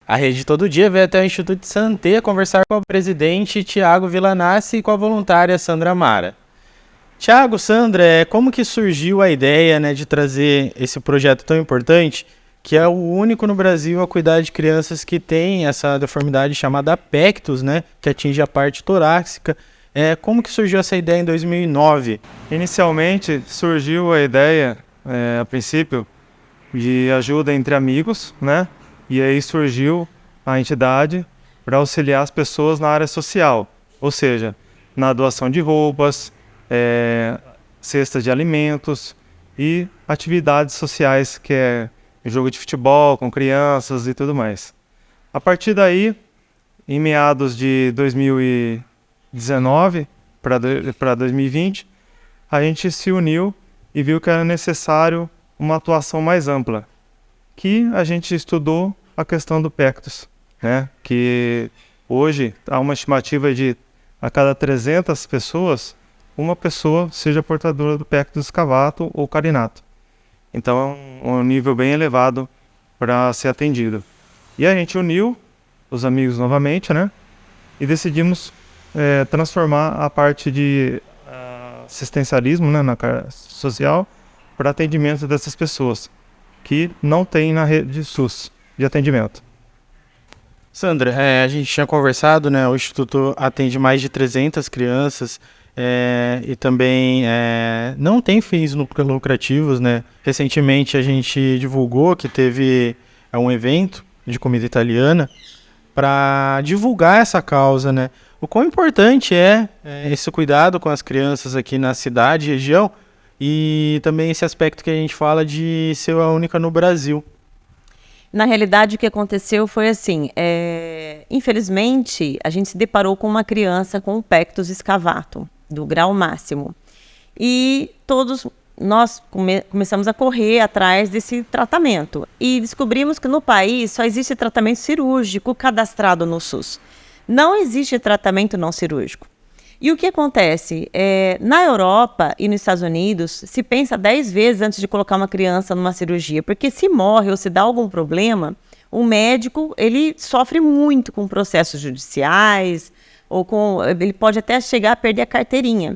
A Rede Todo Dia veio até o Instituto Santé conversar com o presidente Tiago Villanassi e com a voluntária Sandra Mara. Tiago, Sandra, como que surgiu a ideia, né, de trazer esse projeto tão importante, que é o único no Brasil a cuidar de crianças que têm essa deformidade chamada pectus, né, que atinge a parte torácica. Como que surgiu essa ideia em 2009? Inicialmente surgiu a ideia, a princípio, de ajuda entre amigos, né? E aí surgiu a entidade para auxiliar as pessoas na área social, ou seja, na doação de roupas, cestas de alimentos e atividades sociais, que é jogo de futebol com crianças e tudo mais. A partir daí, em meados de 2019 para 2020, a gente se uniu e viu que era necessário uma atuação mais ampla, que a gente estudou a questão do pectus, né? Que hoje há uma estimativa de a cada 300 pessoas, uma pessoa seja portadora do pectus escavato ou carinato. Então é um nível bem elevado para ser atendido. E a gente uniu os amigos novamente, né? E decidimos transformar a parte de assistencialismo, né, na carga social, para atendimento dessas pessoas que não tem na rede SUS de atendimento. Sandra, a gente tinha conversado, né? O Instituto atende mais de 300 crianças e também não tem fins lucrativos, né? Recentemente a gente divulgou que teve um evento de comida italiana para divulgar essa causa, né? O quão importante é esse cuidado com as crianças aqui na cidade e região, e também esse aspecto que a gente fala de ser a única no Brasil. Na realidade, o que aconteceu foi assim, infelizmente, a gente se deparou com uma criança com o pectus escavato, do grau máximo. E todos nós começamos a correr atrás desse tratamento. E descobrimos que no país só existe tratamento cirúrgico cadastrado no SUS. Não existe tratamento não cirúrgico. E o que acontece? Na Europa e nos Estados Unidos, se pensa 10 vezes antes de colocar uma criança numa cirurgia, porque se morre ou se dá algum problema, o médico ele sofre muito com processos judiciais, ele pode até chegar a perder a carteirinha.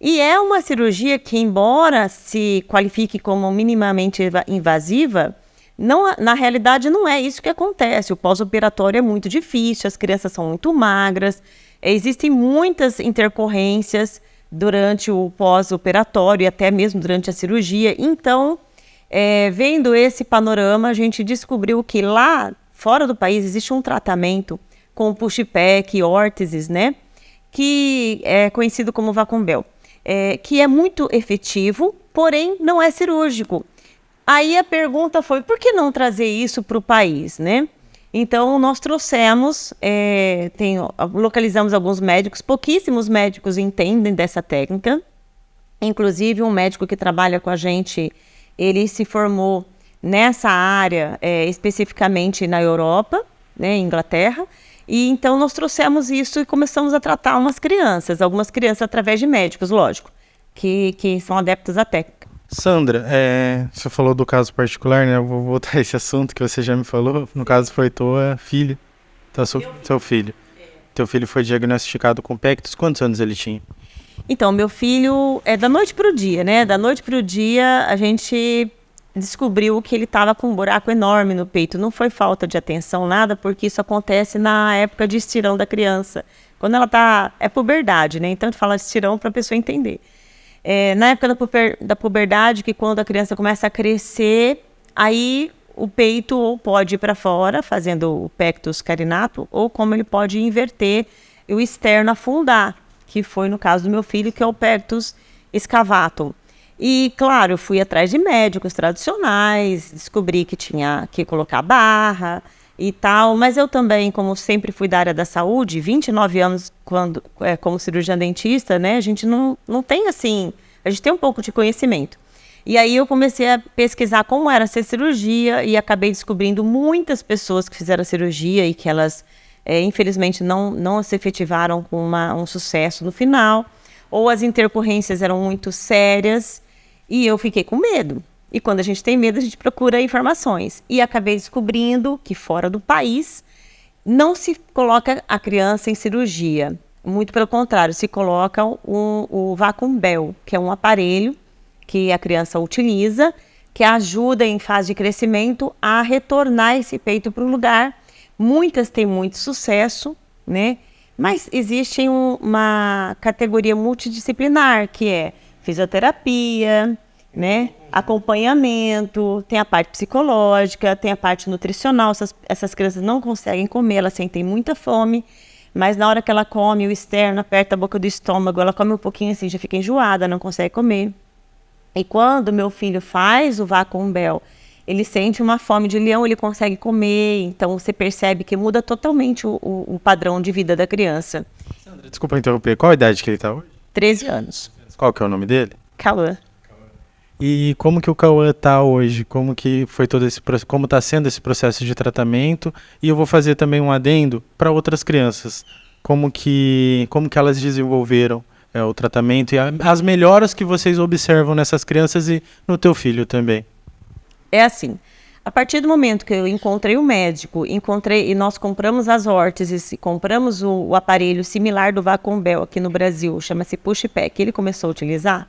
E é uma cirurgia que, embora se qualifique como minimamente invasiva, na realidade não é isso que acontece. O pós-operatório é muito difícil, as crianças são muito magras, existem muitas intercorrências durante o pós-operatório e até mesmo durante a cirurgia. Então, vendo esse panorama, a gente descobriu que lá fora do país existe um tratamento com push-pack, órteses, né? Que é conhecido como Vacumbel, que é muito efetivo, porém não é cirúrgico. Aí a pergunta foi, por que não trazer isso para o país, né? Então, nós trouxemos, localizamos alguns médicos, pouquíssimos médicos entendem dessa técnica. Inclusive, um médico que trabalha com a gente, ele se formou nessa área, especificamente na Europa, né, Inglaterra. E então, nós trouxemos isso e começamos a tratar algumas crianças através de médicos, lógico, que são adeptos à técnica. Sandra, você falou do caso particular, né? Eu vou voltar a esse assunto que você já me falou. No caso, foi tua filha, seu filho. Teu filho foi diagnosticado com pectus. Quantos anos ele tinha? Então, meu filho, da noite para o dia, né? Da noite para o dia, a gente descobriu que ele estava com um buraco enorme no peito. Não foi falta de atenção, nada, porque isso acontece na época de estirão da criança. Quando ela é puberdade, né? Então, a gente fala estirão para a pessoa entender. Na época da puberdade, que quando a criança começa a crescer, aí o peito ou pode ir para fora, fazendo o pectus carinato, ou como ele pode inverter e o externo afundar, que foi no caso do meu filho, que é o pectus escavatum. E, claro, eu fui atrás de médicos tradicionais, descobri que tinha que colocar barra e tal, mas eu também, como sempre fui da área da saúde, 29 anos como cirurgiã dentista, né, a gente não tem assim, a gente tem um pouco de conhecimento. E aí eu comecei a pesquisar como era essa cirurgia e acabei descobrindo muitas pessoas que fizeram a cirurgia e que elas, infelizmente, não se efetivaram com um sucesso no final, ou as intercorrências eram muito sérias e eu fiquei com medo. E quando a gente tem medo, a gente procura informações. E acabei descobrindo que fora do país não se coloca a criança em cirurgia. Muito pelo contrário, se coloca o Vacuum Bell, que é um aparelho que a criança utiliza, que ajuda em fase de crescimento a retornar esse peito para o lugar. Muitas têm muito sucesso, né? Mas existe uma categoria multidisciplinar, que é fisioterapia, né? Acompanhamento, tem a parte psicológica, tem a parte nutricional. Essas crianças não conseguem comer, elas sentem muita fome, mas na hora que ela come, o externo aperta a boca do estômago, ela come um pouquinho assim, já fica enjoada, não consegue comer. E quando meu filho faz o Vacuum Bell, ele sente uma fome de leão, ele consegue comer, então você percebe que muda totalmente o padrão de vida da criança. Sandra, desculpa interromper, qual a idade que ele está hoje? 13 anos. Qual que é o nome dele? Cauã. E como que o Cauã está hoje? Como que foi como está sendo esse processo de tratamento? E eu vou fazer também um adendo para outras crianças. Como que elas desenvolveram o tratamento e as melhoras que vocês observam nessas crianças e no teu filho também. É assim, a partir do momento que eu encontrei o médico, e nós compramos as órteses, compramos o aparelho similar do Vacuum Bell aqui no Brasil, chama-se Push Pack, ele começou a utilizar.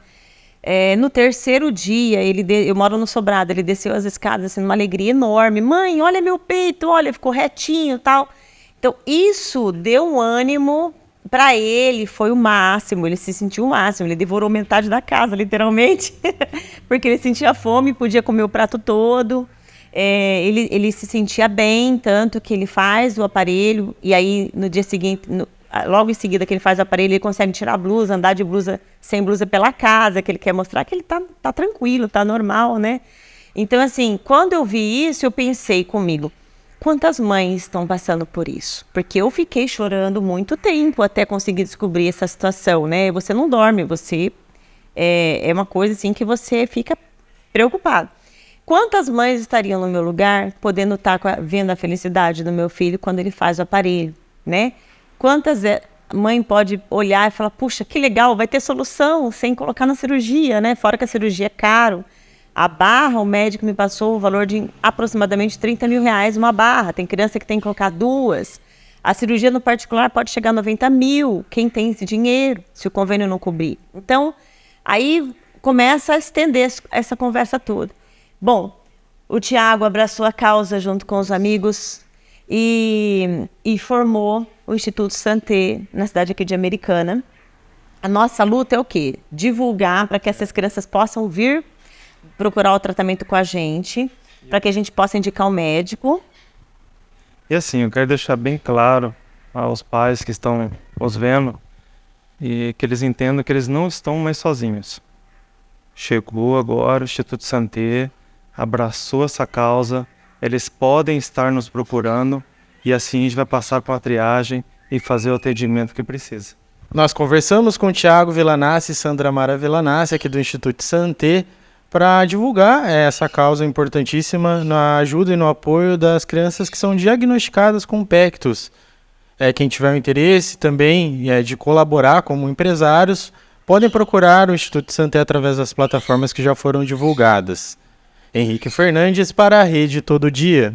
No terceiro dia, eu moro no sobrado, ele desceu as escadas assim, numa alegria enorme. Mãe, olha meu peito, olha, ficou retinho e tal. Então, isso deu um ânimo para ele, foi o máximo, ele se sentiu o máximo, ele devorou metade da casa, literalmente, porque ele sentia fome, podia comer o prato todo. Ele se sentia bem, tanto que ele faz o aparelho, e aí no dia seguinte... Logo em seguida que ele faz o aparelho, ele consegue tirar a blusa, andar de blusa, sem blusa pela casa, que ele quer mostrar que ele tá tranquilo, tá normal, né? Então, assim, quando eu vi isso, eu pensei comigo, quantas mães estão passando por isso? Porque eu fiquei chorando muito tempo até conseguir descobrir essa situação, né? Você não dorme, é uma coisa assim que você fica preocupado. Quantas mães estariam no meu lugar, podendo estar vendo a felicidade do meu filho quando ele faz o aparelho, né? Quantas mãe pode olhar e falar, puxa, que legal, vai ter solução sem colocar na cirurgia, né? Fora que a cirurgia é caro. A barra, o médico me passou o valor de aproximadamente 30 mil reais uma barra. Tem criança que tem que colocar 2. A cirurgia no particular pode chegar a 90 mil. Quem tem esse dinheiro, se o convênio não cobrir? Então, aí começa a estender essa conversa toda. Bom, o Tiago abraçou a causa junto com os amigos e formou o Instituto Santé, na cidade aqui de Americana. A nossa luta é o quê? Divulgar para que essas crianças possam vir procurar o tratamento com a gente, para que a gente possa indicar um médico. E assim, eu quero deixar bem claro aos pais que estão os vendo e que eles entendam que eles não estão mais sozinhos. Chegou agora o Instituto Santé, abraçou essa causa, eles podem estar nos procurando e assim a gente vai passar por uma triagem e fazer o atendimento que precisa. Nós conversamos com o Thiago Villanassi e Sandra Mara Villanassi, aqui do Instituto Santé, para divulgar essa causa importantíssima na ajuda e no apoio das crianças que são diagnosticadas com PECTUS. Quem tiver o interesse também de colaborar como empresários, podem procurar o Instituto Santé através das plataformas que já foram divulgadas. Henrique Fernandes para a Rede Todo Dia.